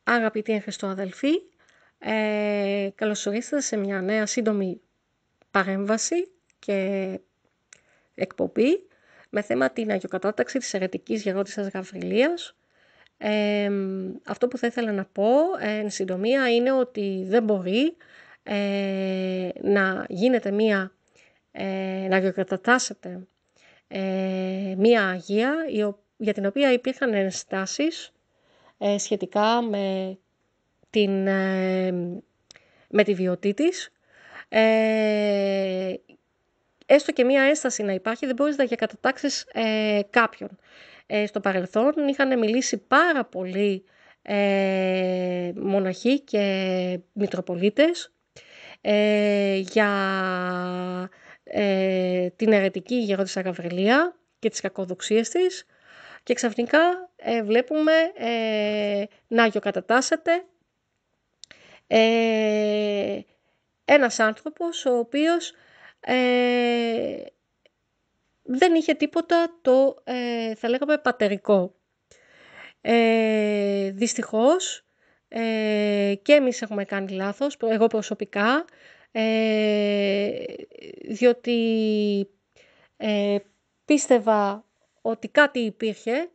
Αγαπητοί εν Χριστώ αδελφοί, καλώς ορίσατε σε μια νέα σύντομη παρέμβαση και εκπομπή με θέμα την αγιοκατάταξη της αιρετικής γερόντισσας Γαβριλίας. Αυτό που θα ήθελα να πω εν συντομία είναι ότι δεν μπορεί να γίνεται να αγιοκατατάσσεται μία Αγία για την οποία υπήρχαν ενστάσεις σχετικά με τη βιωτή της. Έστω και μία ένσταση να υπάρχει, δεν μπορείς να διακατατάξεις κάποιον. Στο παρελθόν είχαν μιλήσει πάρα πολλοί μοναχοί και μητροπολίτες για την αιρετική γερόντισσα Γαβριλία και τις κακοδοξίες της, και ξαφνικά βλέπουμε να αγιοκατατάσσεται ένας άνθρωπος ο οποίος δεν είχε τίποτα θα λέγαμε πατερικό. Δυστυχώς και εμείς έχουμε κάνει λάθος, εγώ προσωπικά, διότι πίστευα ότι κάτι υπήρχε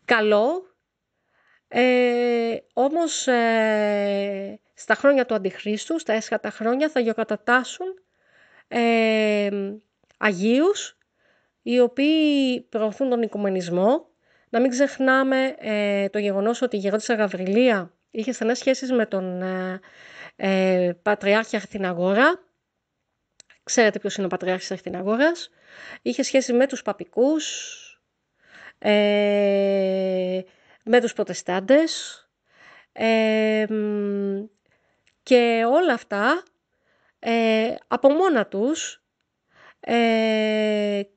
καλό, όμως στα χρόνια του Αντιχρίστου, στα έσχατα χρόνια, θα αγιοκατατάσσουν Αγίους οι οποίοι προωθούν τον οικουμενισμό. Να μην ξεχνάμε το γεγονός ότι η γερόντισσα Γαβριλία είχε στενές σχέσεις με τον Πατριάρχη Αθηναγόρα. Ξέρετε ποιος είναι ο Πατριάρχης Αθηναγόρας. Είχε σχέση με τους παπικούς, με τους προτεστάντες, και όλα αυτά από μόνα τους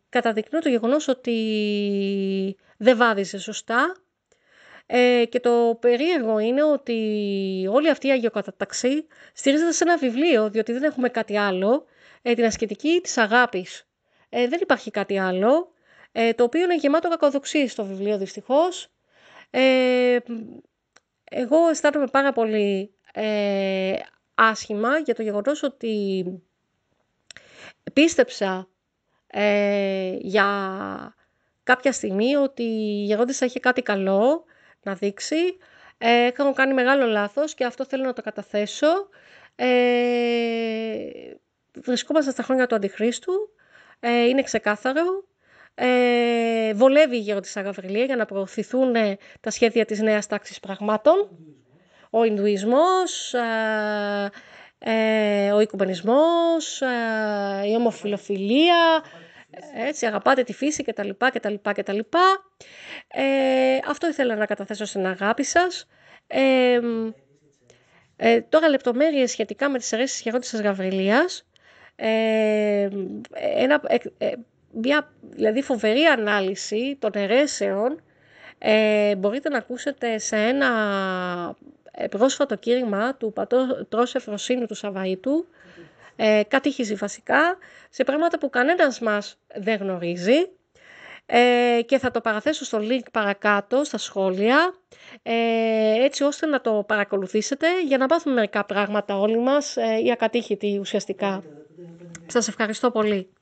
καταδεικνύουν το γεγονός ότι δεν βάδιζε σωστά, και το περίεργο είναι ότι όλη αυτή η αγιοκατάταξη στηρίζεται σε ένα βιβλίο, διότι δεν έχουμε κάτι άλλο, την ασκητική της αγάπης. Δεν υπάρχει κάτι άλλο, το οποίο είναι γεμάτο κακοδοξίες στο βιβλίο, δυστυχώς. Εγώ αισθάνομαι πάρα πολύ άσχημα για το γεγονός ότι πίστεψα για κάποια στιγμή ότι η γερόντισσα είχε κάτι καλό να δείξει. Έχω κάνει μεγάλο λάθος και αυτό θέλω να το καταθέσω. Βρισκόμαστε στα χρόνια του Αντιχρίστου, είναι ξεκάθαρο. Βολεύει η γερόντισσα Γαβριλία για να προωθηθούν τα σχέδια της νέας τάξης πραγμάτων. Ο Ινδουισμός, ο οικουμενισμός, η ομοφιλοφιλία, έτσι, αγαπάτε τη φύση κτλ. Αυτό ήθελα να καταθέσω στην αγάπη σας. Τώρα λεπτομέρειες σχετικά με τις αιρέσεις της γερόντισσας Γαβριλίας. Μια δηλαδή φοβερή ανάλυση των αιρέσεων μπορείτε να ακούσετε σε ένα πρόσφατο κήρυγμα του πατρός Εφροσύνου του Σαβαΐτου. Κατήχηση βασικά σε πράγματα που κανένας μας δεν γνωρίζει, και θα το παραθέσω στο link παρακάτω στα σχόλια, έτσι ώστε να το παρακολουθήσετε για να μάθουμε μερικά πράγματα όλοι μας, οι ακατήχητοι ουσιαστικά. Σας ευχαριστώ πολύ.